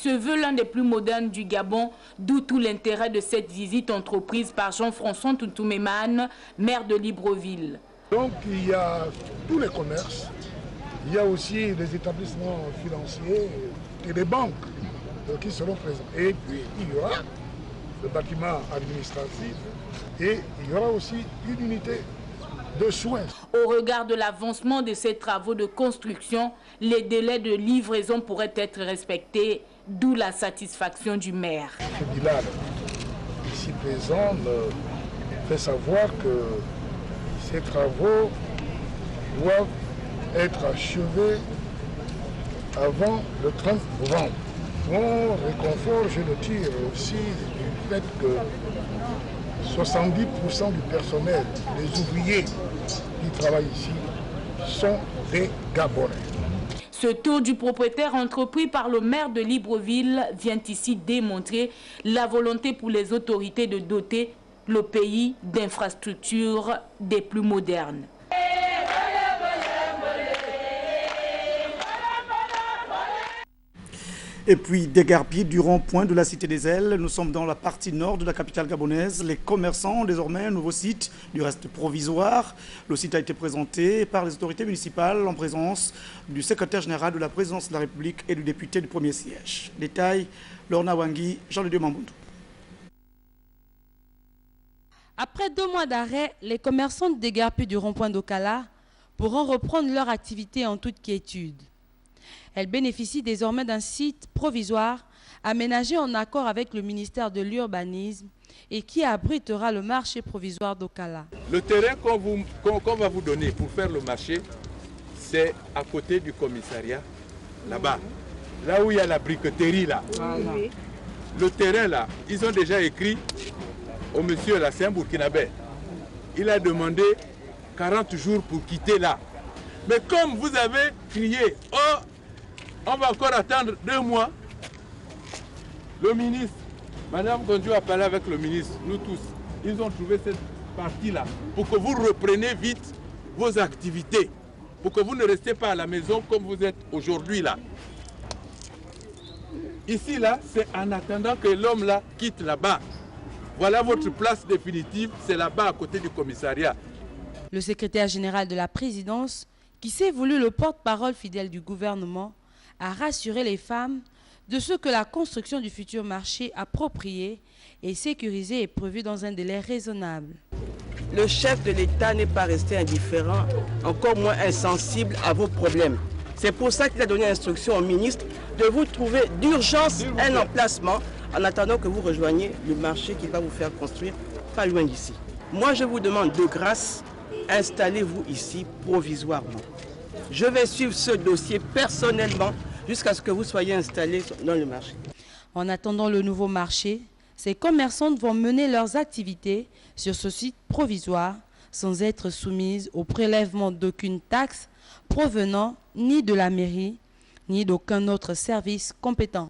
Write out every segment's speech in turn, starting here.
Se veut l'un des plus modernes du Gabon, d'où tout l'intérêt de cette visite entreprise par Jean-François Tuntouméman, maire de Libreville. Donc il y a tous les commerces, il y a aussi des établissements financiers et des banques qui seront présents. Et puis il y aura le bâtiment administratif et il y aura aussi une unité de soins. Au regard de l'avancement de ces travaux de construction, les délais de livraison pourraient être respectés, d'où la satisfaction du maire. M. Bilal, ici présent, fait savoir que ces travaux doivent être achevés avant le 30 novembre. Mon réconfort, je le tire aussi du fait que 70% du personnel, des ouvriers qui travaillent ici, sont des Gabonais. Ce tour du propriétaire entrepris par le maire de Libreville vient ici démontrer la volonté pour les autorités de doter le pays d'infrastructures des plus modernes. Et puis, déguerpis du rond-point de la Cité des Ailes. Nous sommes dans la partie nord de la capitale gabonaise. Les commerçants ont désormais un nouveau site, du reste provisoire. Le site a été présenté par les autorités municipales en présence du secrétaire général de la présidence de la République et du député du premier siège. Détail, Lorna Wangui, Jean-Lédieu Mamboundou. Après 2 mois d'arrêt, les commerçants de déguerpis du rond-point d'Okala pourront reprendre leur activité en toute quiétude. Elle bénéficie désormais d'un site provisoire aménagé en accord avec le ministère de l'Urbanisme et qui abritera le marché provisoire d'Okala. Le terrain qu'on va vous donner pour faire le marché, c'est à côté du commissariat, là-bas. Là où il y a la briqueterie, là. Voilà. Le terrain, là, ils ont déjà écrit au monsieur, là, c'est un Burkinabé. Il a demandé 40 jours pour quitter là. Mais comme vous avez crié, oh, on va encore attendre 2 mois. Le ministre, Madame Gondio a parlé avec le ministre, nous tous. Ils ont trouvé cette partie-là pour que vous repreniez vite vos activités. Pour que vous ne restiez pas à la maison comme vous êtes aujourd'hui là. Ici là, c'est en attendant que l'homme là quitte là-bas. Voilà votre place définitive, c'est là-bas à côté du commissariat. Le secrétaire général de la présidence, qui s'est voulu le porte-parole fidèle du gouvernement, a rassuré les femmes de ce que la construction du futur marché approprié et sécurisé est prévue dans un délai raisonnable. Le chef de l'État n'est pas resté indifférent, encore moins insensible à vos problèmes. C'est pour ça qu'il a donné instruction au ministre de vous trouver d'urgence un emplacement en attendant que vous rejoigniez le marché qui va vous faire construire pas loin d'ici. Moi, je vous demande de grâce, installez-vous ici provisoirement. Je vais suivre ce dossier personnellement jusqu'à ce que vous soyez installés dans le marché. En attendant le nouveau marché, ces commerçantes vont mener leurs activités sur ce site provisoire sans être soumises au prélèvement d'aucune taxe provenant ni de la mairie ni d'aucun autre service compétent.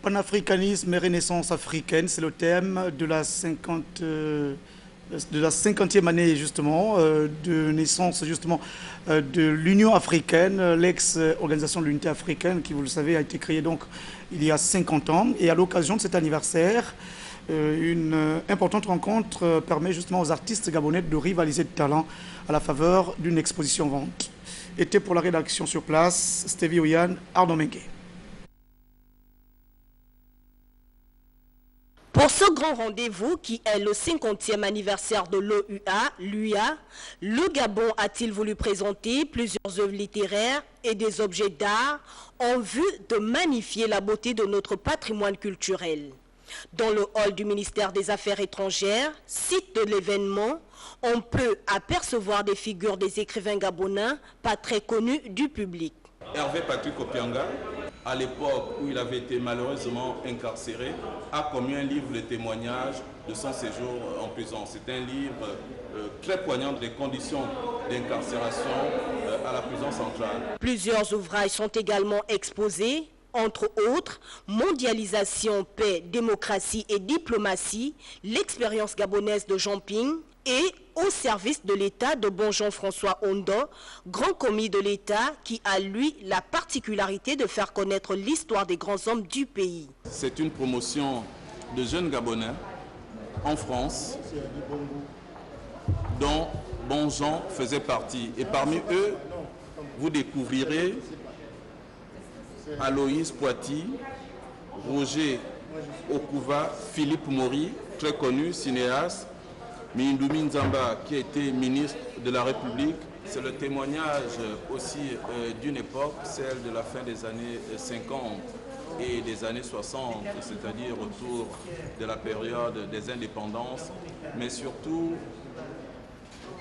Panafricanisme et renaissance africaine, c'est le thème de la 50e année justement de naissance justement de l'Union africaine, l'ex-organisation de l'unité africaine qui, vous le savez, a été créée donc il y a 50 ans. Et à l'occasion de cet anniversaire, une importante rencontre permet justement aux artistes gabonais de rivaliser de talent à la faveur d'une exposition vente. Était pour la rédaction sur place, Stevie Oyan, Arnaud Mengue. Pour ce grand rendez-vous qui est le 50e anniversaire de l'UA, le Gabon a-t-il voulu présenter plusieurs œuvres littéraires et des objets d'art en vue de magnifier la beauté de notre patrimoine culturel. Dans le hall du ministère des Affaires étrangères, site de l'événement, on peut apercevoir des figures des écrivains gabonais pas très connus du public. Hervé Patrick Opianga, à l'époque où il avait été malheureusement incarcéré, a commis un livre, le témoignage de son séjour en prison. C'est un livre très poignant des conditions d'incarcération à la prison centrale. Plusieurs ouvrages sont également exposés, entre autres, Mondialisation, paix, démocratie et diplomatie, l'expérience gabonaise de Jean Ping et au service de l'État de bon Jean-François Ondo, grand commis de l'État qui a, lui, la particularité de faire connaître l'histoire des grands hommes du pays. C'est une promotion de jeunes Gabonais en France dont Bon Jean faisait partie. Et parmi eux, vous découvrirez Aloïs Poiti, Roger Okuva, Philippe Maury, très connu, cinéaste, Mindumi Nzamba, qui a été ministre de la République. C'est le témoignage aussi d'une époque, celle de la fin des années 50 et des années 60, c'est-à-dire autour de la période des indépendances, mais surtout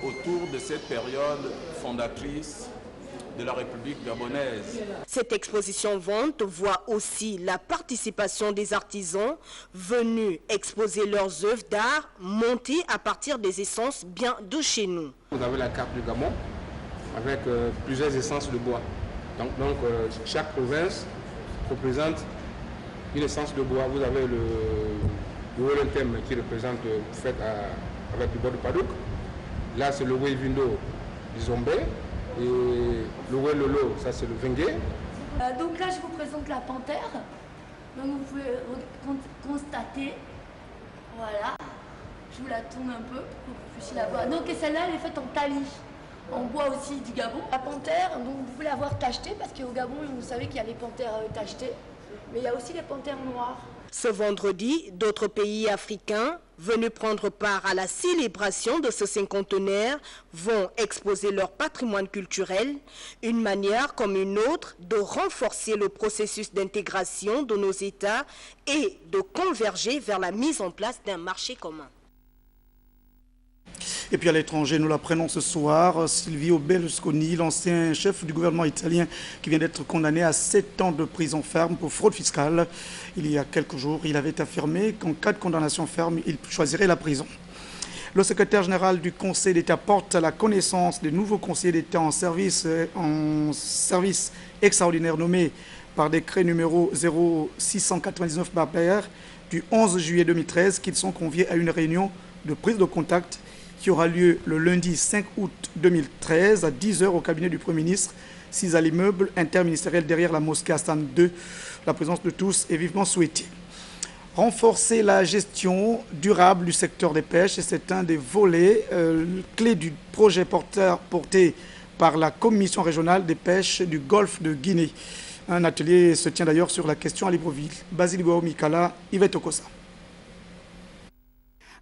autour de cette période fondatrice de la République gabonaise. Cette exposition vente voit aussi la participation des artisans venus exposer leurs œuvres d'art montées à partir des essences bien de chez nous. Vous avez la carte du Gabon avec plusieurs essences de bois. Donc chaque province représente une essence de bois. Vous avez le Wolontem qui représente, fait avec du bois de Padouk. Là c'est le Wevindo du Zombé. Et le Welolo, ça c'est le Vengue. Donc là je vous présente la panthère. Donc vous pouvez constater, voilà, je vous la tourne un peu pour que vous puissiez la voir. Donc celle-là elle est faite en tali, en bois aussi du Gabon. La panthère, donc vous pouvez la voir tachetée parce qu'au Gabon vous savez qu'il y a les panthères tachetées, mais il y a aussi les panthères noires. Ce vendredi, d'autres pays africains venus prendre part à la célébration de ce cinquantenaire vont exposer leur patrimoine culturel, une manière comme une autre de renforcer le processus d'intégration de nos États et de converger vers la mise en place d'un marché commun. Et puis à l'étranger, nous l'apprenons ce soir, Silvio Berlusconi, l'ancien chef du gouvernement italien qui vient d'être condamné à 7 ans de prison ferme pour fraude fiscale. Il y a quelques jours, il avait affirmé qu'en cas de condamnation ferme, il choisirait la prison. Le secrétaire général du Conseil d'État porte à la connaissance des nouveaux conseillers d'État en service extraordinaire nommés par décret numéro 0699/PR du 11 juillet 2013 qu'ils sont conviés à une réunion de prise de contact qui aura lieu le lundi 5 août 2013 à 10h au cabinet du Premier ministre, 6 à l'immeuble interministériel derrière la mosquée Hassan II. La présence de tous est vivement souhaitée. Renforcer la gestion durable du secteur des pêches, c'est un des volets clés du projet porté par la Commission régionale des pêches du Golfe de Guinée. Un atelier se tient d'ailleurs sur la question à Libreville. Basile Mikala, Yvette Okosa.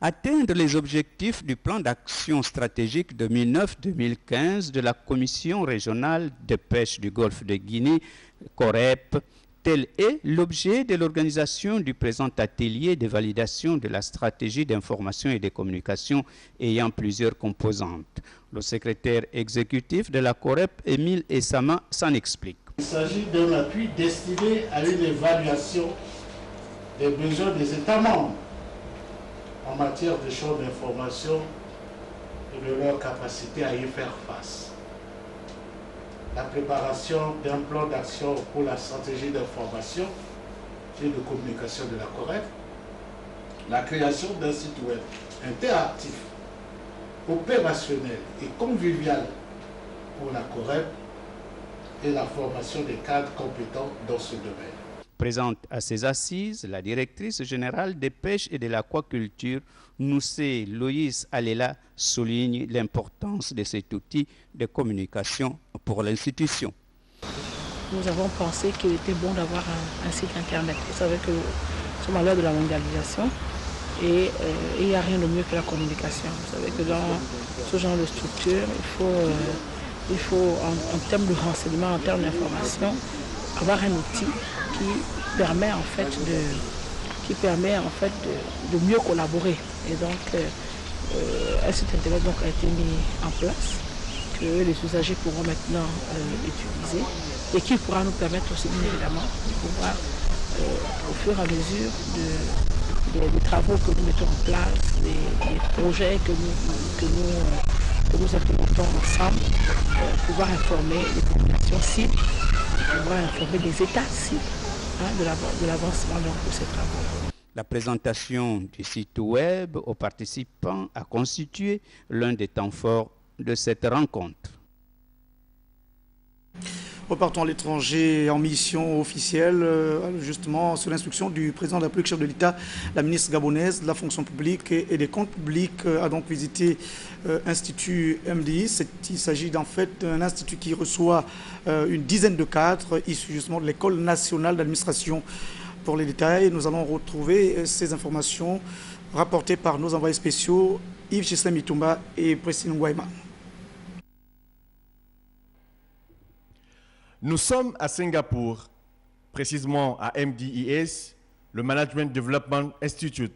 Atteindre les objectifs du plan d'action stratégique 2009-2015 de la Commission régionale de pêche du Golfe de Guinée, COREP, tel est l'objet de l'organisation du présent atelier de validation de la stratégie d'information et de communication ayant plusieurs composantes. Le secrétaire exécutif de la COREP, Émile Essama, s'en explique. Il s'agit d'un appui destiné à une évaluation des besoins des États membres en matière de champ d'information et de leur capacité à y faire face. La préparation d'un plan d'action pour la stratégie d'information et de communication de la COREP, la création d'un site web interactif, opérationnel et convivial pour la COREP et la formation des cadres compétents dans ce domaine. Présente à ces assises, la directrice générale des pêches et de l'aquaculture, Noussé Loïs Alela, souligne l'importance de cet outil de communication pour l'institution. Nous avons pensé qu'il était bon d'avoir un site internet. Vous savez que nous sommes à l'heure de la mondialisation et il n'y a rien de mieux que la communication. Vous savez que dans ce genre de structure, il faut en termes de renseignement, en termes d'information, avoir un outil qui permet en fait de mieux collaborer. Et donc un site internet donc a été mis en place que les usagers pourront maintenant utiliser et qui pourra nous permettre aussi bien évidemment de pouvoir au fur et à mesure des travaux que nous mettons en place, des projets que nous implémentons ensemble, pouvoir informer les populations cibles, pouvoir informer les États cibles de l'avancement de ces travaux. La présentation du site web aux participants a constitué l'un des temps forts de cette rencontre. Repartons à l'étranger en mission officielle, justement sous l'instruction du président de la République, chef de l'État, la ministre gabonaise de la fonction publique et des comptes publics a donc visité l'Institut MDI. Il s'agit en fait d'un institut qui reçoit une dizaine de cadres issus justement de l'École nationale d'administration. Pour les détails, nous allons retrouver ces informations rapportées par nos envoyés spéciaux Yves Gislain Mitumba et Pressine Ngwaima. Nous sommes à Singapour, précisément à MDIS, le Management Development Institute,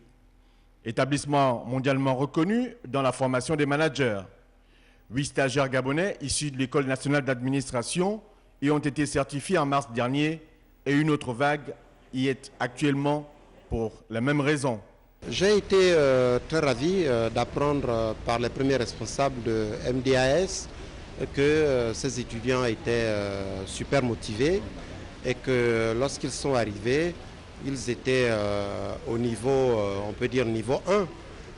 établissement mondialement reconnu dans la formation des managers. 8 stagiaires gabonais issus de l'École nationale d'administration y ont été certifiés en mars dernier et une autre vague y est actuellement pour la même raison. J'ai été très ravi d'apprendre par les premiers responsables de MDIS que ces étudiants étaient super motivés et que lorsqu'ils sont arrivés, ils étaient au niveau, on peut dire niveau 1.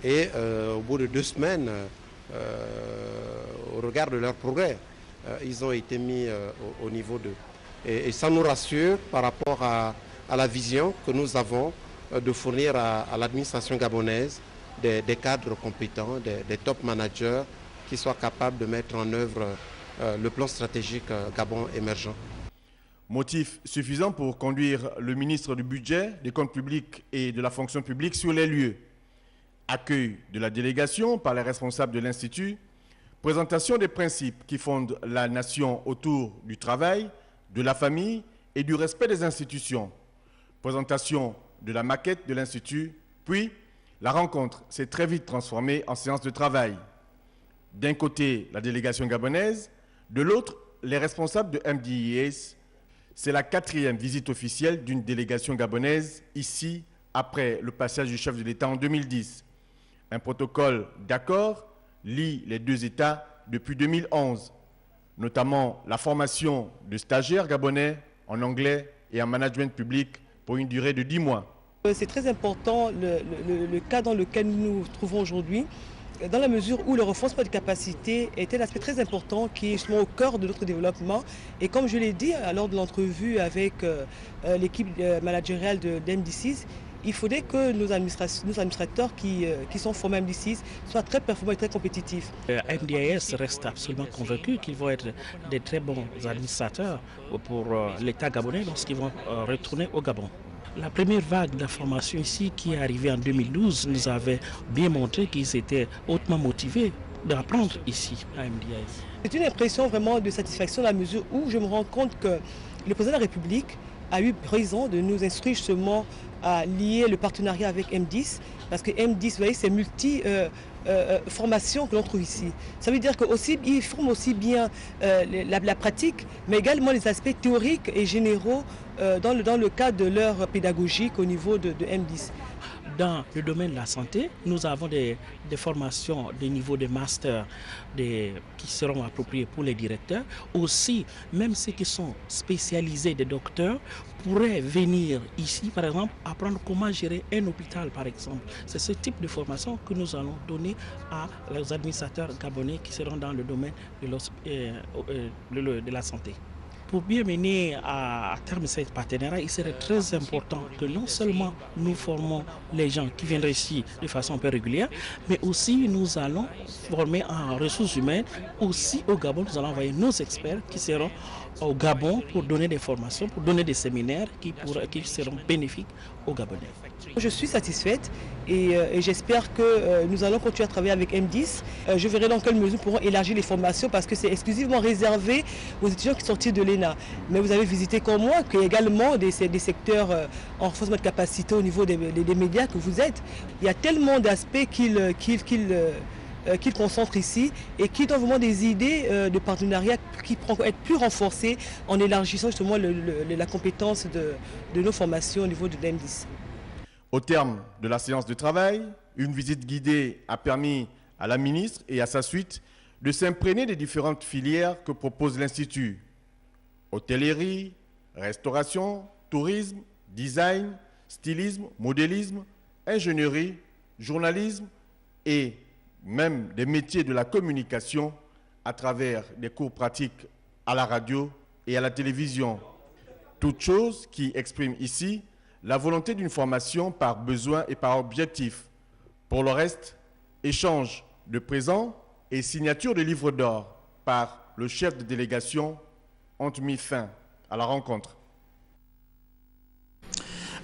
Et au bout de 2 semaines, au regard de leur progrès, ils ont été mis au niveau 2. Et ça nous rassure par rapport à la vision que nous avons de fournir à l'administration gabonaise des cadres compétents, des top managers qui soient capables de mettre en œuvre le plan stratégique Gabon émergent. Motif suffisant pour conduire le ministre du Budget, des Comptes publics et de la Fonction publique sur les lieux. Accueil de la délégation par les responsables de l'Institut, présentation des principes qui fondent la nation autour du travail, de la famille et du respect des institutions. Présentation de la maquette de l'Institut, puis la rencontre s'est très vite transformée en séance de travail. D'un côté, la délégation gabonaise, de l'autre, les responsables de MDIS. C'est la 4e visite officielle d'une délégation gabonaise ici, après le passage du chef de l'État en 2010. Un protocole d'accord lie les 2 États depuis 2011, notamment la formation de stagiaires gabonais en anglais et en management public pour une durée de 10 mois. C'est très important le cas dans lequel nous nous trouvons aujourd'hui, dans la mesure où le renforcement de capacités est un aspect très important qui est justement au cœur de notre développement. Et comme je l'ai dit lors de l'entrevue avec l'équipe managériale de MD6, il faudrait que nos administrateurs qui sont formés à MD6 soient très performants et très compétitifs. MDIS reste absolument convaincu qu'ils vont être des très bons administrateurs pour l'État gabonais lorsqu'ils vont retourner au Gabon. La première vague de formation ici qui est arrivée en 2012 nous avait bien montré qu'ils étaient hautement motivés d'apprendre ici à MDIS. C'est une impression vraiment de satisfaction dans la mesure où je me rends compte que le président de la République a eu raison de nous instruire justement à lier le partenariat avec M10 parce que M10, vous voyez, c'est multi-formation que l'on trouve ici. Ça veut dire qu'ils forment aussi bien la pratique, mais également les aspects théoriques et généraux dans le cadre de leur pédagogique au niveau de M10. Dans le domaine de la santé, nous avons des formations de niveau de master qui seront appropriées pour les directeurs. Aussi, même ceux qui sont spécialisés des docteurs pourraient venir ici, par exemple, apprendre comment gérer un hôpital, par exemple. C'est ce type de formation que nous allons donner à les administrateurs gabonais qui seront dans le domaine de la santé. Pour bien mener à terme ce partenariat, il serait très important que non seulement nous formons les gens qui viendraient ici de façon un peu régulière, mais aussi nous allons former en ressources humaines. Aussi au Gabon, nous allons envoyer nos experts qui seront au Gabon pour donner des formations, pour donner des séminaires qui seront bénéfiques aux Gabonais. Je suis satisfaite et j'espère que nous allons continuer à travailler avec M10. Je verrai dans quelle mesure nous pourrons élargir les formations parce que c'est exclusivement réservé aux étudiants qui sortent de l'ENA. Mais vous avez visité comme moi qu'il y a également des secteurs en renforcement de capacité au niveau des médias que vous êtes. Il y a tellement d'aspects qu'ils concentrent ici et qui donnent vraiment des idées de partenariat qui pourront être plus renforcées en élargissant justement la compétence de nos formations au niveau de l'M10. Au terme de la séance de travail, une visite guidée a permis à la ministre et à sa suite de s'imprégner des différentes filières que propose l'Institut. Hôtellerie, restauration, tourisme, design, stylisme, modélisme, ingénierie, journalisme et même des métiers de la communication à travers des cours pratiques à la radio et à la télévision. Toute chose qui exprime ici la volonté d'une formation par besoin et par objectif. Pour le reste, échange de présents et signature de livres d'or par le chef de délégation ont mis fin à la rencontre.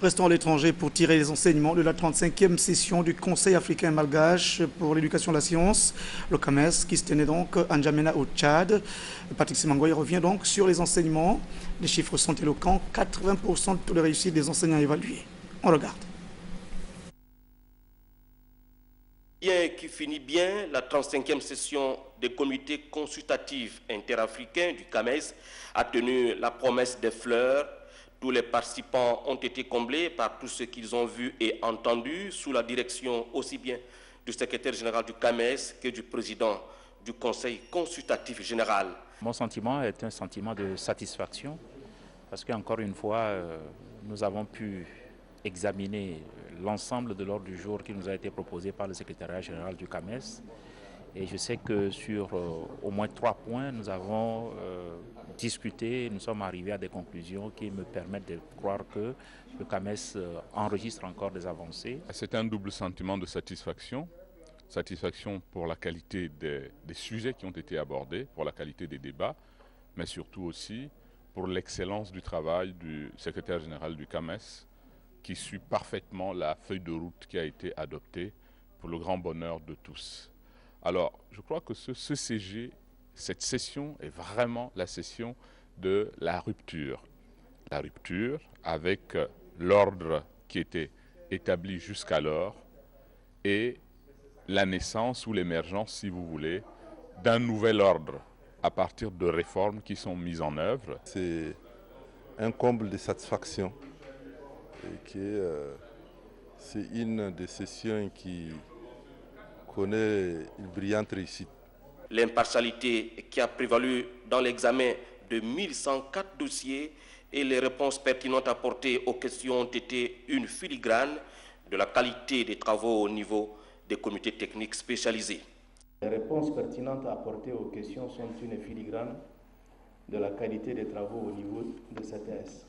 Restons à l'étranger pour tirer les enseignements de la 35e session du Conseil africain malgache pour l'éducation et la science, le CAMES, qui se tenait donc à N'Djamena au Tchad. Patrick Simangoy revient donc sur les enseignements. Les chiffres sont éloquents, 80% de taux de réussite des enseignants évalués. On regarde. Bien qui finit bien, la 35e session des comités consultatifs interafricains du CAMES a tenu la promesse des fleurs. Tous les participants ont été comblés par tout ce qu'ils ont vu et entendu sous la direction aussi bien du secrétaire général du CAMES que du président du Conseil consultatif général. Mon sentiment est un sentiment de satisfaction parce qu'encore une fois, nous avons pu examiner l'ensemble de l'ordre du jour qui nous a été proposé par le secrétariat général du CAMES. Et je sais que sur au moins 3 points, nous avons discuté, nous sommes arrivés à des conclusions qui me permettent de croire que le CAMES enregistre encore des avancées. C'est un double sentiment de satisfaction. Satisfaction pour la qualité des sujets qui ont été abordés, pour la qualité des débats, mais surtout aussi pour l'excellence du travail du secrétaire général du CAMES qui suit parfaitement la feuille de route qui a été adoptée pour le grand bonheur de tous. Alors, je crois que ce CCG, cette session est vraiment la session de la rupture. La rupture avec l'ordre qui était établi jusqu'alors et la naissance ou l'émergence, si vous voulez, d'un nouvel ordre à partir de réformes qui sont mises en œuvre. C'est un comble de satisfaction et c'est une des sessions qui connaît une brillante réussite. L'impartialité qui a prévalu dans l'examen de 1104 dossiers et les réponses pertinentes apportées aux questions ont été une filigrane de la qualité des travaux au niveau des comités techniques spécialisés. Les réponses pertinentes apportées aux questions sont une filigrane de la qualité des travaux au niveau de CTS.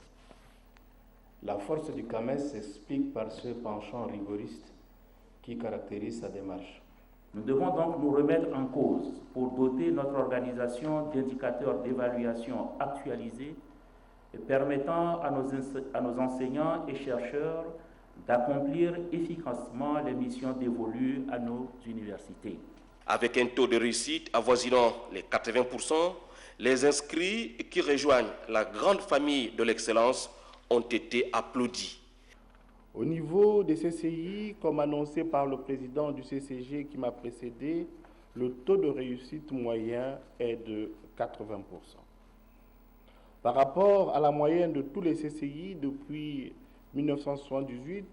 La force du CAMES s'explique par ce penchant rigoriste qui caractérise sa démarche. Nous devons donc nous remettre en cause pour doter notre organisation d'indicateurs d'évaluation actualisés et permettant à nos enseignants et chercheurs d'accomplir efficacement les missions dévolues à nos universités. Avec un taux de réussite avoisinant les 80%, les inscrits qui rejoignent la grande famille de l'excellence ont été applaudis. Au niveau des CCI, comme annoncé par le président du CCG qui m'a précédé, le taux de réussite moyen est de 80%. Par rapport à la moyenne de tous les CCI depuis 1978,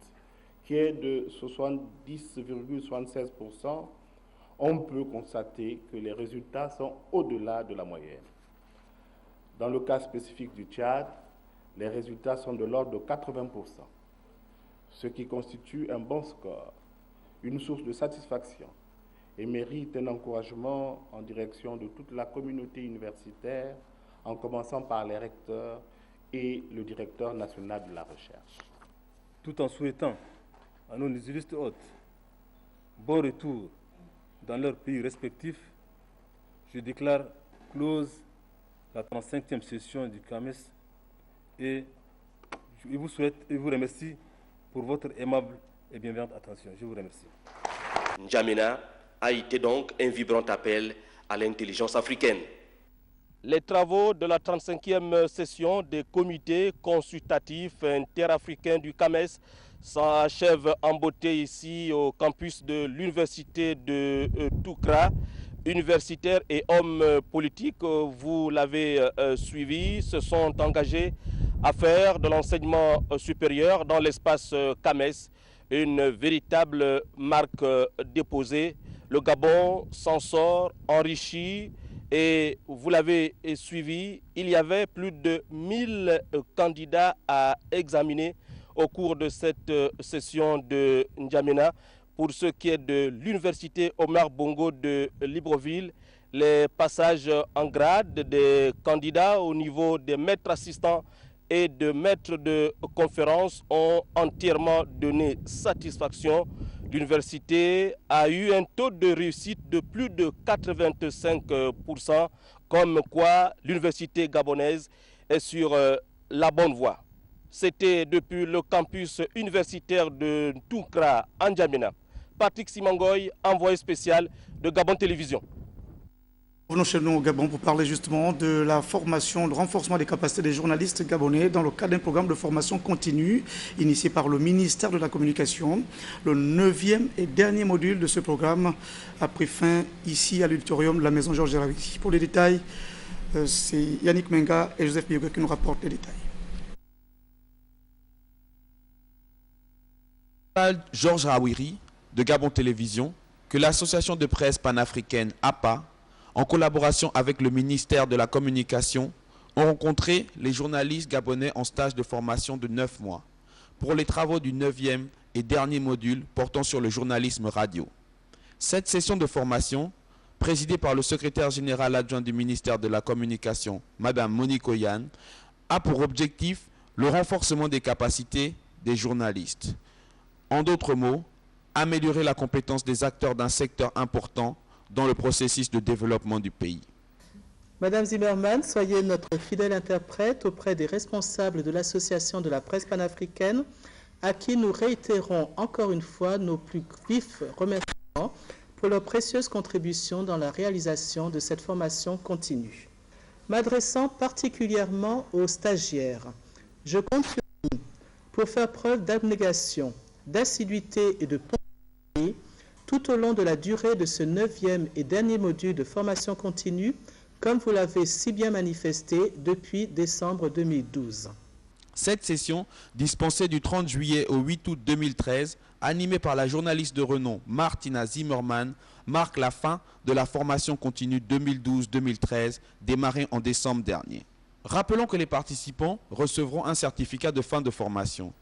qui est de 70,76%, on peut constater que les résultats sont au-delà de la moyenne. Dans le cas spécifique du Tchad, les résultats sont de l'ordre de 80%. Ce qui constitue un bon score, une source de satisfaction et mérite un encouragement en direction de toute la communauté universitaire, en commençant par les recteurs et le directeur national de la recherche. Tout en souhaitant à nos illustres hôtes bon retour dans leurs pays respectifs, je déclare close la 35e session du CAMES et je vous souhaite et vous remercie pour votre aimable et bienveillante attention. Je vous remercie. N'Djamena a été donc un vibrant appel à l'intelligence africaine. Les travaux de la 35e session des comités consultatifs interafricains du CAMES s'achèvent en beauté ici au campus de l'université de Toukra. Universitaires et hommes politiques, vous l'avez suivi, se sont engagés à faire de l'enseignement supérieur dans l'espace CAMES une véritable marque déposée. Le Gabon s'en sort enrichi et vous l'avez suivi, il y avait plus de 1000 candidats à examiner au cours de cette session de N'Djamena. Pour ce qui est de l'université Omar Bongo de Libreville, les passages en grade des candidats au niveau des maîtres assistants et de maîtres de conférence ont entièrement donné satisfaction. L'université a eu un taux de réussite de plus de 85%, comme quoi l'université gabonaise est sur la bonne voie. C'était depuis le campus universitaire de Tounkra, en N'Djamena. Patrick Simangoy, envoyé spécial de Gabon Télévision. Revenons chez nous au Gabon pour parler justement de la formation, le renforcement des capacités des journalistes gabonais dans le cadre d'un programme de formation continue initié par le ministère de la Communication. Le 9e et dernier module de ce programme a pris fin ici à l'auditorium de la Maison Georges Raoui. Pour les détails, c'est Yannick Menga et Joseph Biogue qui nous rapportent les détails. Georges Rawiri de Gabon Télévision que l'association de presse panafricaine APA, en collaboration avec le ministère de la Communication, ont rencontré les journalistes gabonais en stage de formation de 9 mois pour les travaux du 9e et dernier module portant sur le journalisme radio. Cette session de formation, présidée par le secrétaire général adjoint du ministère de la Communication, Mme Monique Oyan, a pour objectif le renforcement des capacités des journalistes. En d'autres mots, améliorer la compétence des acteurs d'un secteur important dans le processus de développement du pays. Madame Zimmermann, soyez notre fidèle interprète auprès des responsables de l'Association de la presse panafricaine, à qui nous réitérons encore une fois nos plus vifs remerciements pour leur précieuse contribution dans la réalisation de cette formation continue. M'adressant particulièrement aux stagiaires, je compte sur vous pour faire preuve d'abnégation, d'assiduité et de ponctualité tout au long de la durée de ce 9e et dernier module de formation continue, comme vous l'avez si bien manifesté depuis décembre 2012. Cette session, dispensée du 30 juillet au 8 août 2013, animée par la journaliste de renom Martina Zimmermann, marque la fin de la formation continue 2012-2013, démarrée en décembre dernier. Rappelons que les participants recevront un certificat de fin de formation.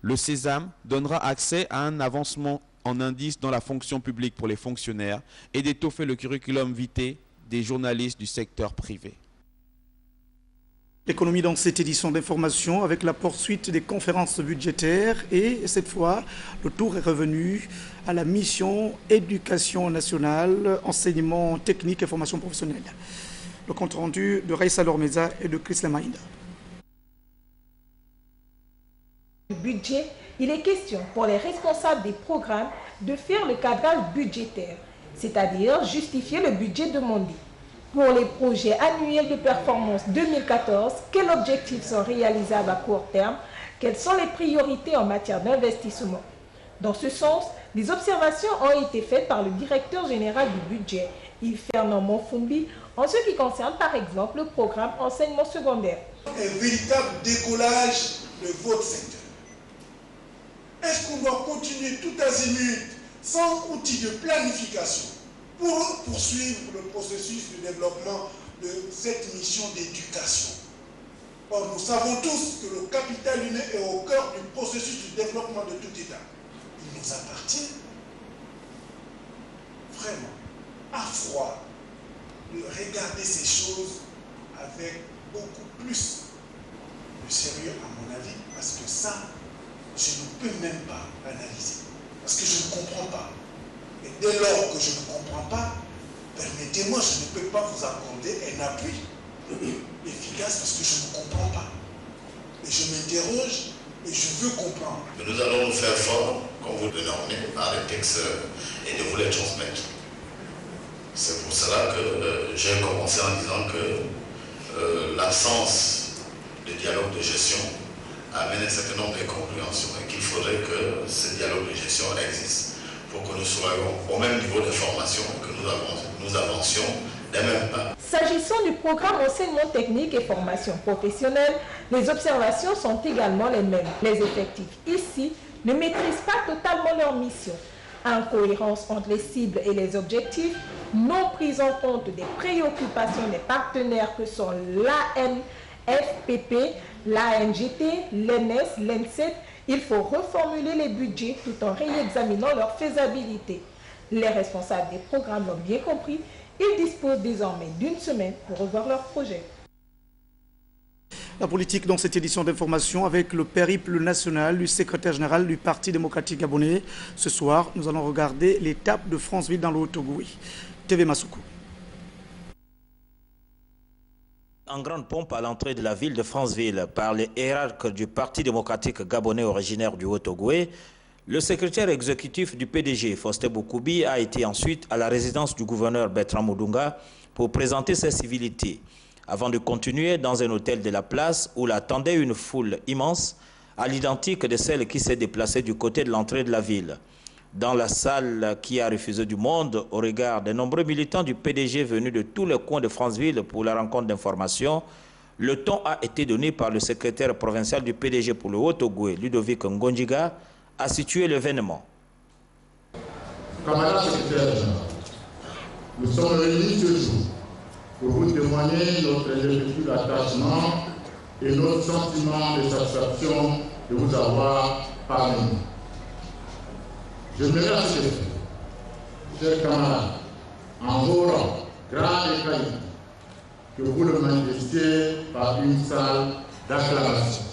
Le Sésame donnera accès à un avancement en indice dans la fonction publique pour les fonctionnaires et d'étoffer le curriculum vitae des journalistes du secteur privé. L'économie dans cette édition d'information avec la poursuite des conférences budgétaires et cette fois, le tour est revenu à la mission éducation nationale, enseignement technique et formation professionnelle. Le compte rendu de Raïssa Lormeza et de Chris Lamaïda. Budget, il est question pour les responsables des programmes de faire le cadrage budgétaire, c'est-à-dire justifier le budget demandé. Pour les projets annuels de performance 2014, quels objectifs sont réalisables à court terme? Quelles sont les priorités en matière d'investissement? Dans ce sens, des observations ont été faites par le directeur général du budget, Yves Fernand Monfumbi, en ce qui concerne par exemple le programme enseignement secondaire. Un véritable décollage de votre secteur. Est-ce qu'on doit continuer tout azimut sans outil de planification pour poursuivre le processus de développement de cette mission d'éducation? Or, nous savons tous que le capital humain est au cœur du processus de développement de tout État. Il nous appartient vraiment, à froid, de regarder ces choses avec beaucoup plus de sérieux, à mon avis, parce que ça, je ne peux même pas analyser, parce que je ne comprends pas. Et dès lors que je ne comprends pas, permettez-moi, je ne peux pas vous accorder un appui efficace parce que je ne comprends pas. Et je m'interroge et je veux comprendre. Nous allons nous faire fort, comme vous le nommez, par les textes et de vous les transmettre. C'est pour cela que j'ai commencé en disant que l'absence de dialogue de gestion amène un certain nombre de compréhensions et qu'il faudrait que ce dialogue de gestion existe pour que nous soyons au même niveau de formation, que nous avancions des mêmes pas. S'agissant du programme enseignement technique et formation professionnelle, les observations sont également les mêmes. Les effectifs ici ne maîtrisent pas totalement leur mission. Incohérence entre les cibles et les objectifs, non prise en compte des préoccupations des partenaires que sont l'ANFPP, L'ANGT, l'ENS, l'ENSET, il faut reformuler les budgets tout en réexaminant leur faisabilité. Les responsables des programmes l'ont bien compris, ils disposent désormais d'une semaine pour revoir leurs projets. La politique dans cette édition d'information avec le périple national du secrétaire général du Parti démocratique gabonais. Ce soir, nous allons regarder l'étape de Franceville dans le Haut-Ogooué. TV Masoukou. En grande pompe à l'entrée de la ville de Franceville par les hiérarques du Parti démocratique gabonais originaire du Haut-Ogooué, le secrétaire exécutif du PDG, Faustin Boukoubi, a été ensuite à la résidence du gouverneur Bertrand Moudunga pour présenter ses civilités, avant de continuer dans un hôtel de la place où l'attendait une foule immense, à l'identique de celle qui s'est déplacée du côté de l'entrée de la ville. Dans la salle qui a refusé du monde au regard de nombreux militants du PDG venus de tous les coins de Franceville pour la rencontre d'information, le ton a été donné par le secrétaire provincial du PDG pour le Haut-Ogooué, Ludovic Ngonjiga, a situé l'événement. Camarades secrétaires généraux, nous sommes réunis ce jour pour vous témoigner notre indéfectible attachement et notre sentiment de satisfaction de vous avoir parmi nous. J'aimerais à ce effet, chers camarades, en vos rangs, grands et qualifiés, que vous le manifestiez par une salle d'acclamation.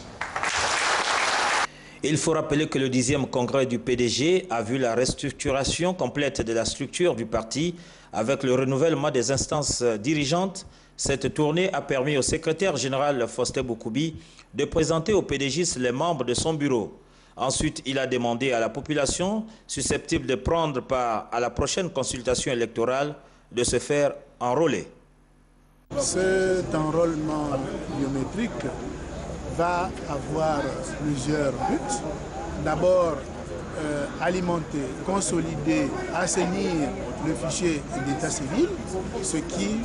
Il faut rappeler que le 10e congrès du PDG a vu la restructuration complète de la structure du parti avec le renouvellement des instances dirigeantes. Cette tournée a permis au secrétaire général Faustin Boukoubi de présenter aux PDGistes les membres de son bureau. Ensuite, il a demandé à la population susceptible de prendre part à la prochaine consultation électorale de se faire enrôler. Cet enrôlement biométrique va avoir plusieurs buts. D'abord, alimenter, consolider, assainir le fichier d'état civil, ce qui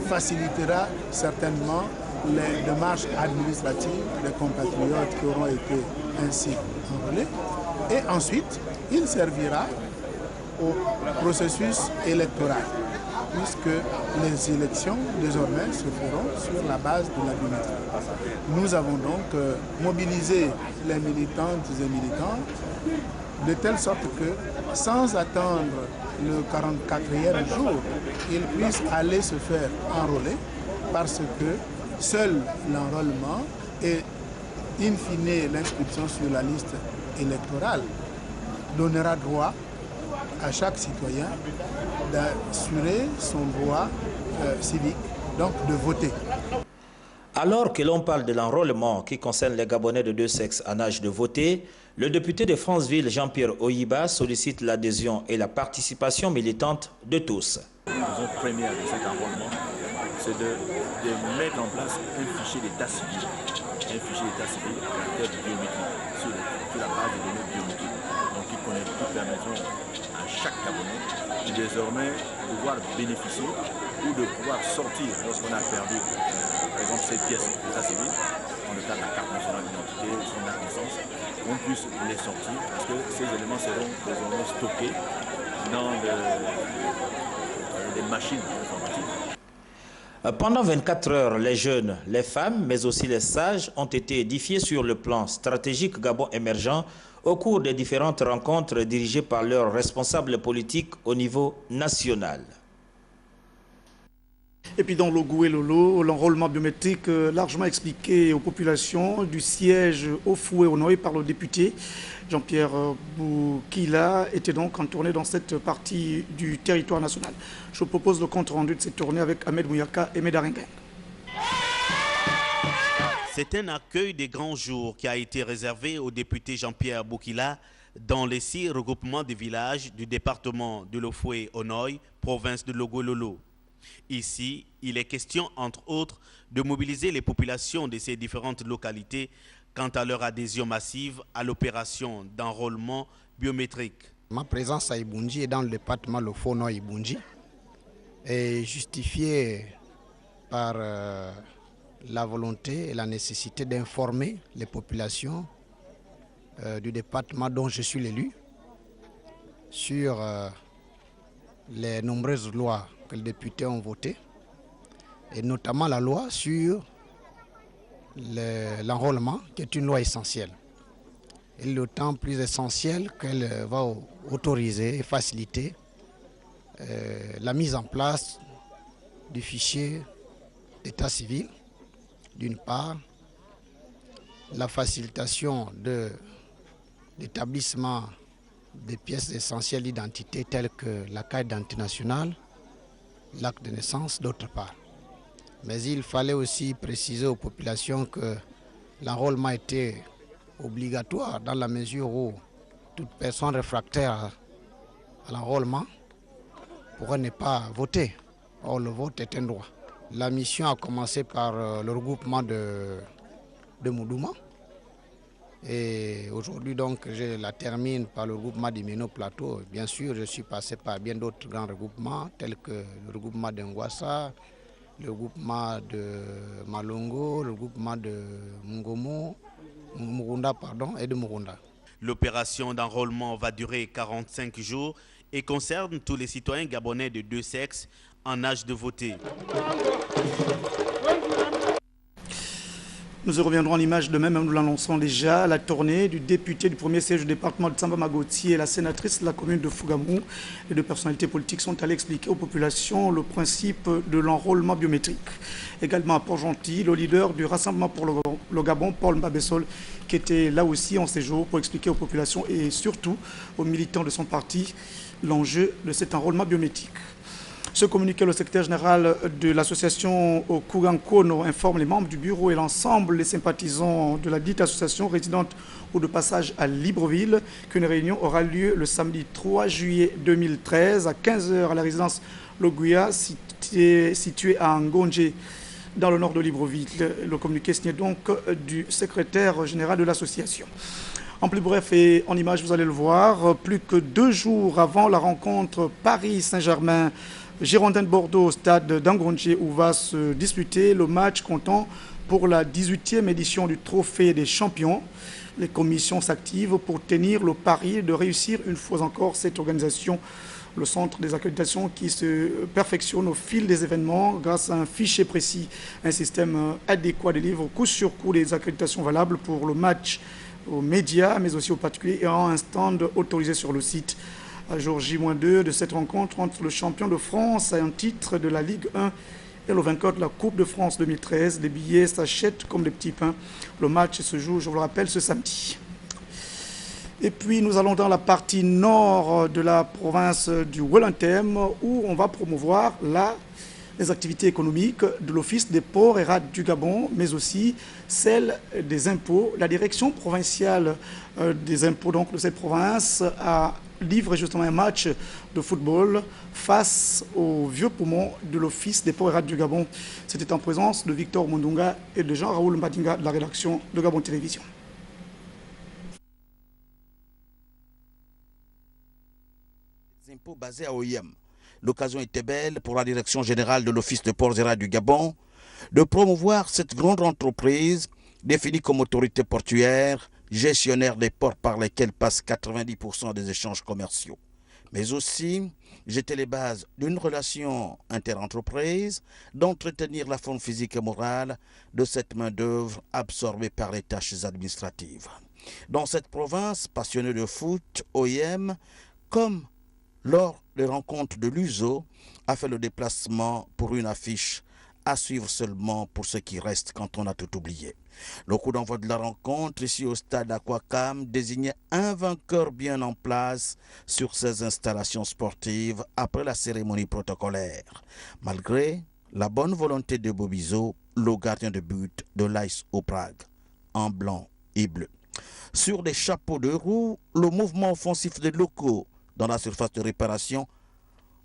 facilitera certainement les démarches administratives des compatriotes qui auront été ainsi enrôlés. Et ensuite, il servira au processus électoral, puisque les élections désormais se feront sur la base de la biométrie. Nous avons donc mobilisé les militantes et militants de telle sorte que, sans attendre le 44e jour, ils puissent aller se faire enrôler, parce que seul l'enrôlement et, in fine, l'inscription sur la liste électorale donnera droit à chaque citoyen d'assurer son droit civique, donc de voter. Alors que l'on parle de l'enrôlement qui concerne les Gabonais de deux sexes en âge de voter, le député de Franceville, Jean-Pierre Oyiba, sollicite l'adhésion et la participation militante de tous. La raison première de cet enrôlement, c'est de mettre en place un fichier d'état civil, à caractère biométrique, sur la base de données biométriques. Donc qui permettront à chaque Gabonais de désormais pouvoir bénéficier ou de pouvoir sortir lorsqu'on a perdu, par exemple, cette pièce d'état civil, dans le cas de la carte nationale d'identité, son acte de naissance, on puisse les sortir parce que ces éléments seront désormais stockés dans des machines informatiques. Pendant 24 heures, les jeunes, les femmes, mais aussi les sages ont été édifiés sur le plan stratégique Gabon émergent au cours des différentes rencontres dirigées par leurs responsables politiques au niveau national. Et puis dans l'Ogooué Lolo, l'enrôlement biométrique largement expliqué aux populations du siège au Foué-Onoï par le député Jean-Pierre Boukila était donc en tournée dans cette partie du territoire national. Je vous propose le compte rendu de cette tournée avec Ahmed Mouyaka et Medaringue. C'est un accueil des grands jours qui a été réservé au député Jean-Pierre Boukila dans les 6 regroupements de villages du département de l'Ofoué-Onoï, province de Logo-Lolo. Ici, il est question, entre autres, de mobiliser les populations de ces différentes localités quant à leur adhésion massive à l'opération d'enrôlement biométrique. Ma présence à Ibunji et dans le département Lofono-Ibunji est justifiée par la volonté et la nécessité d'informer les populations du département dont je suis l'élu sur les nombreuses lois que les députés ont votées, et notamment la loi sur l'enrôlement, qui est une loi essentielle. Et d'autant plus essentielle qu'elle va autoriser et faciliter la mise en place du fichier d'état civil, d'une part, la facilitation de l'établissement des pièces essentielles d'identité telles que la carte d'identité nationale, l'acte de naissance, d'autre part. Mais il fallait aussi préciser aux populations que l'enrôlement était obligatoire dans la mesure où toute personne réfractaire à l'enrôlement pourrait ne pas voter. Or, le vote est un droit. La mission a commencé par le regroupement de Moudouma. Et aujourd'hui, donc, je la termine par le regroupement du Meno Plateau. Bien sûr, je suis passé par bien d'autres grands regroupements, tels que le regroupement de Ngwassa, le regroupement de Malongo, le regroupement de Murunda et de Murunda. L'opération d'enrôlement va durer 45 jours et concerne tous les citoyens gabonais de deux sexes en âge de voter. Nous reviendrons en image de même, nous l'annonçons déjà, la tournée du député du premier siège du département de Tsamba Magoti et la sénatrice de la commune de Fougamou. Les deux personnalités politiques sont allées expliquer aux populations le principe de l'enrôlement biométrique. Également à Port-Gentil, le leader du Rassemblement pour le Gabon, Paul Mbabessol, qui était là aussi en séjour pour expliquer aux populations et surtout aux militants de son parti l'enjeu de cet enrôlement biométrique. Ce communiqué, le secrétaire général de l'association Kougankono informe les membres du bureau et l'ensemble des sympathisants de la dite association résidente ou de passage à Libreville qu'une réunion aura lieu le samedi 3 juillet 2013 à 15h à la résidence Loguya située à Ngonje dans le nord de Libreville. Le communiqué signé donc du secrétaire général de l'association. En plus bref et en image, vous allez le voir, plus que 2 jours avant la rencontre Paris-Saint-Germain, Girondins de Bordeaux au stade d'Angronje où va se disputer le match comptant pour la 18e édition du Trophée des Champions. Les commissions s'activent pour tenir le pari de réussir une fois encore cette organisation. Le centre des accréditations qui se perfectionne au fil des événements grâce à un fichier précis, un système adéquat délivre coup sur coup les accréditations valables pour le match aux médias mais aussi aux particuliers et en un stand autorisé sur le site. À jour J-2 de cette rencontre entre le champion de France à un titre de la Ligue 1 et le vainqueur de la Coupe de France 2013. Les billets s'achètent comme des petits pains. Le match se joue, je vous le rappelle, ce samedi. Et puis nous allons dans la partie nord de la province du Wellington où on va promouvoir les activités économiques de l'Office des ports et rades du Gabon, mais aussi celle des impôts. La direction provinciale des impôts donc, de cette province a livré justement un match de football face aux vieux poumons de l'Office des ports et rades du Gabon. C'était en présence de Victor Mundunga et de Jean-Raoul Mbadinga de la rédaction de Gabon Télévision. Les impôts basés à OIM. L'occasion était belle pour la direction générale de l'Office des ports et rades du Gabon de promouvoir cette grande entreprise définie comme autorité portuaire, gestionnaire des ports par lesquels passent 90% des échanges commerciaux. Mais aussi, jeter les bases d'une relation interentreprise, d'entretenir la forme physique et morale de cette main-d'œuvre absorbée par les tâches administratives. Dans cette province, passionnée de foot, OIM, comme lors des rencontres de l'USO, a fait le déplacement pour une affiche à suivre seulement pour ce qui reste quand on a tout oublié. Le coup d'envoi de la rencontre ici au stade Aquacam désignait un vainqueur bien en place sur ces installations sportives après la cérémonie protocolaire. Malgré la bonne volonté de Bobizo, le gardien de but de l'Ice au Prague, en blanc et bleu. Sur des chapeaux de roue, le mouvement offensif des locaux dans la surface de réparation,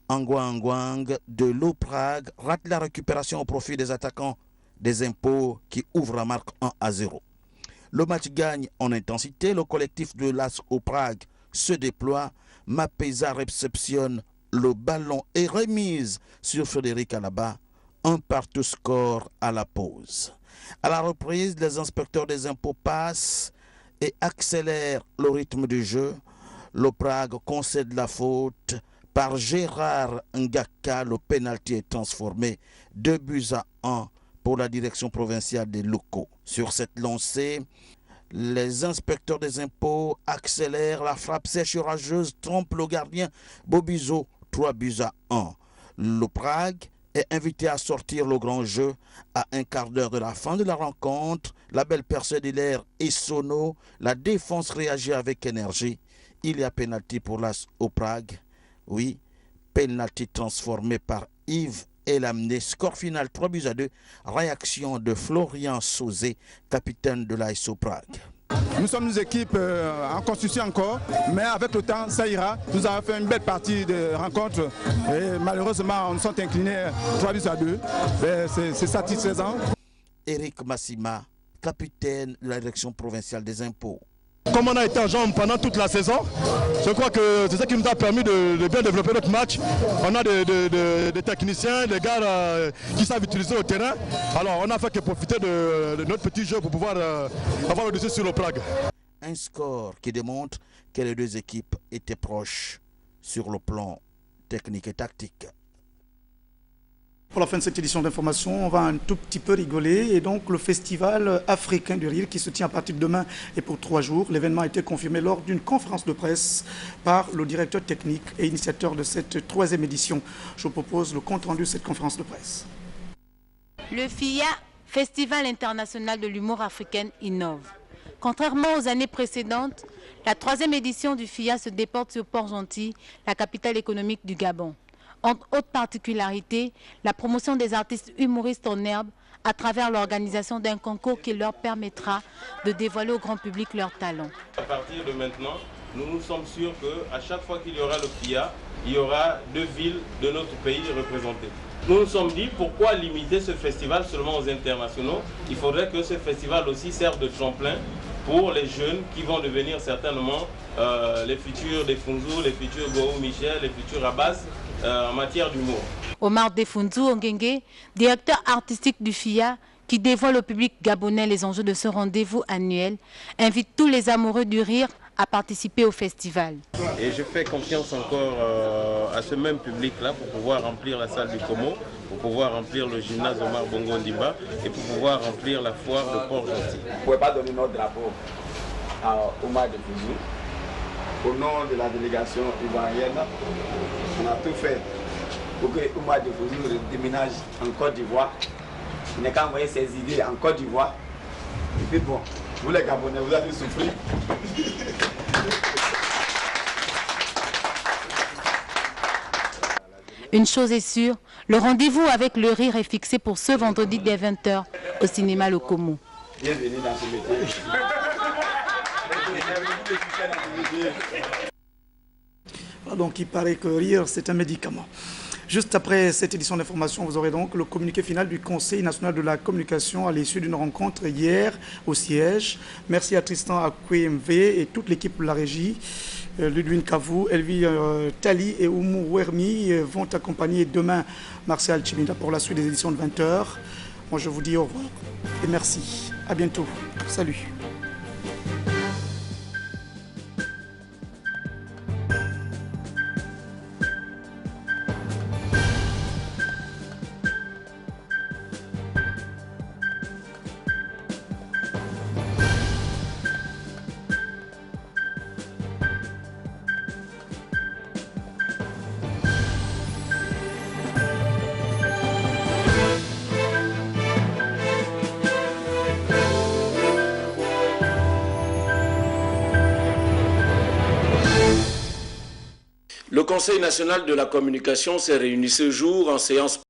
Angwang de l'O Prague rate la récupération au profit des attaquants des impôts qui ouvrent la marque 1-0. Le match gagne en intensité, le collectif de l'AS au Prague se déploie, Mapeza réceptionne le ballon et remise sur Frédéric Alaba, 1-1 score à la pause. À la reprise, les inspecteurs des impôts passent et accélèrent le rythme du jeu. Le Prague concède la faute par Gérard Ngaka. Le pénalty est transformé 2-1 pour la direction provinciale des locaux. Sur cette lancée, les inspecteurs des impôts accélèrent la frappe sèche et orageuse, trompent le gardien Bobizo 3-1. L'OPRAG est invité à sortir le grand jeu à un quart d'heure de la fin de la rencontre. La belle percée de l'air et Sono, la défense réagit avec énergie. Il y a pénalty pour l'AS OPRAG. Oui, pénalty transformé par Yves Elamné. Score final 3-2. Réaction de Florian Sauzé, capitaine de l'AS OPRAG. Nous sommes une équipe en construction encore, mais avec le temps, ça ira. Nous avons fait une belle partie de rencontre et malheureusement, on nous sommes inclinés 3-2. C'est satisfaisant. Eric Massima, capitaine de la direction provinciale des impôts. Comme on a été en jambes pendant toute la saison, je crois que c'est ça qui nous a permis de bien développer notre match. On a des techniciens, des gars qui savent utiliser le terrain. Alors on a fait que profiter de notre petit jeu pour pouvoir avoir le dessus sur le Prague. Un score qui démontre que les deux équipes étaient proches sur le plan technique et tactique. Pour la fin de cette édition d'information, on va un tout petit peu rigoler. Et donc, le festival africain du rire qui se tient à partir de demain et pour 3 jours. L'événement a été confirmé lors d'une conférence de presse par le directeur technique et initiateur de cette 3e édition. Je vous propose le compte-rendu de cette conférence de presse. Le FIA, Festival international de l'humour africain, innove. Contrairement aux années précédentes, la 3e édition du FIA se déporte sur Port-Gentil, la capitale économique du Gabon. Entre autres particularités, la promotion des artistes humoristes en herbe à travers l'organisation d'un concours qui leur permettra de dévoiler au grand public leurs talents. À partir de maintenant, nous sommes sûrs qu'à chaque fois qu'il y aura le FIA, il y aura 2 villes de notre pays représentées. Nous nous sommes dit pourquoi limiter ce festival seulement aux internationaux. Il faudrait que ce festival aussi serve de tremplin pour les jeunes qui vont devenir certainement les futurs Defunzu, les futurs Gorou Michel, les futurs Abbas en matière d'humour. Omar Defunzu Ongenge, directeur artistique du FIA, qui dévoile au public gabonais les enjeux de ce rendez-vous annuel, invite tous les amoureux du rire à participer au festival. Et je fais confiance encore à ce même public-là pour pouvoir remplir la salle du Como, pour pouvoir remplir le gymnase Omar Bongo Ndimba et pour pouvoir remplir la foire de Port-Gentil. Vous ne pouvez pas donner notre drapeau à Omar Defunzu. Au nom de la délégation ivoirienne, on a tout fait pour que Omar Defunzu déménage en Côte d'Ivoire. Il n'a qu'à envoyer ses idées en Côte d'Ivoire. Et puis bon, vous les Gabonais, vous avez souffert. Une chose est sûre, le rendez-vous avec le rire est fixé pour ce vendredi dès 20h au cinéma Le Como. Bienvenue dans ce métier. Donc il paraît que rire, c'est un médicament. Juste après cette édition d'information, vous aurez donc le communiqué final du Conseil national de la communication à l'issue d'une rencontre hier au siège. Merci à Tristan Akwemve et toute l'équipe de la régie. Ludwin Kavou, Elvi Tali et Oumou Wermi vont accompagner demain Martial Chimida pour la suite des éditions de 20h. Moi je vous dis au revoir et merci. À bientôt. Salut. Le Conseil national de la communication s'est réuni ce jour en séance